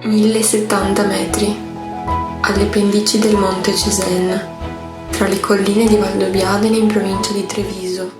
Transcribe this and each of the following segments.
1070 metri, alle pendici del Monte Cesena, tra le colline di Valdobbiadene in provincia di Treviso.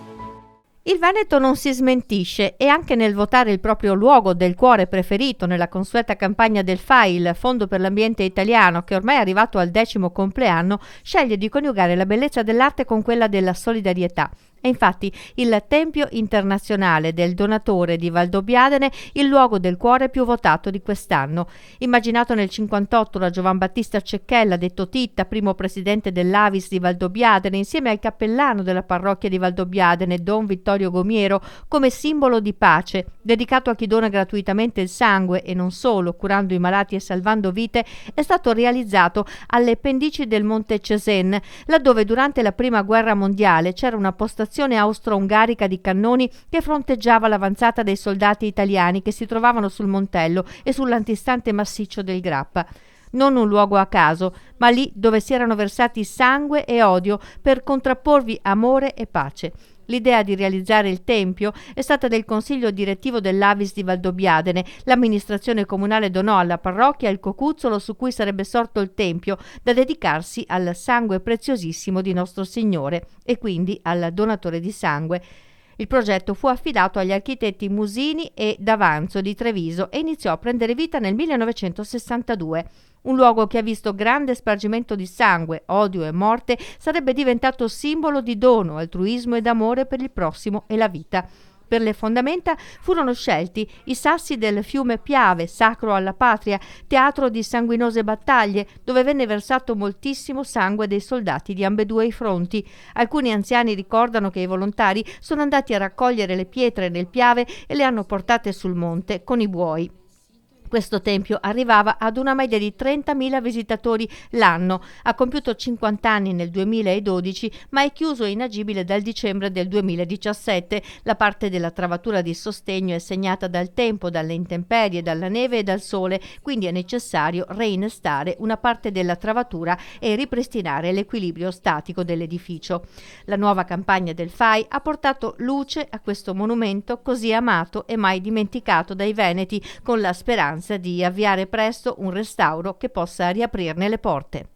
Il Veneto non si smentisce e anche nel votare il proprio luogo del cuore preferito nella consueta campagna del FAI, il Fondo per l'Ambiente Italiano, che ormai è arrivato al 10° compleanno, sceglie di coniugare la bellezza dell'arte con quella della solidarietà. E infatti il Tempio Internazionale del Donatore di Valdobbiadene, il luogo del cuore più votato di quest'anno. Immaginato nel 1958 da Giovan Battista Cecchella, detto Titta, primo presidente dell'Avis di Valdobbiadene, insieme al cappellano della parrocchia di Valdobbiadene, Don Vittorio Gomiero, come simbolo di pace, dedicato a chi dona gratuitamente il sangue e non solo, curando i malati e salvando vite, è stato realizzato alle pendici del Monte Cesena, laddove durante la Prima Guerra Mondiale c'era una postazione austro-ungarica di cannoni che fronteggiava l'avanzata dei soldati italiani che si trovavano sul Montello e sull'antistante massiccio del Grappa. Non un luogo a caso, ma lì dove si erano versati sangue e odio per contrapporvi amore e pace. L'idea di realizzare il tempio è stata del consiglio direttivo dell'Avis di Valdobbiadene. L'amministrazione comunale donò alla parrocchia il cocuzzolo su cui sarebbe sorto il tempio, da dedicarsi al sangue preziosissimo di Nostro Signore e quindi al donatore di sangue. Il progetto fu affidato agli architetti Musini e D'Avanzo di Treviso e iniziò a prendere vita nel 1962. Un luogo che ha visto grande spargimento di sangue, odio e morte sarebbe diventato simbolo di dono, altruismo ed amore per il prossimo e la vita. Per le fondamenta furono scelti i sassi del fiume Piave, sacro alla patria, teatro di sanguinose battaglie, dove venne versato moltissimo sangue dei soldati di ambedue i fronti. Alcuni anziani ricordano che i volontari sono andati a raccogliere le pietre nel Piave e le hanno portate sul monte con i buoi. Questo tempio arrivava ad una media di 30.000 visitatori l'anno, ha compiuto 50 anni nel 2012, ma è chiuso e inagibile dal dicembre del 2017. La parte della travatura di sostegno è segnata dal tempo, dalle intemperie, dalla neve e dal sole, quindi è necessario reinnestare una parte della travatura e ripristinare l'equilibrio statico dell'edificio. La nuova campagna del FAI ha portato luce a questo monumento così amato e mai dimenticato dai veneti, con la speranza di avviare presto un restauro che possa riaprirne le porte.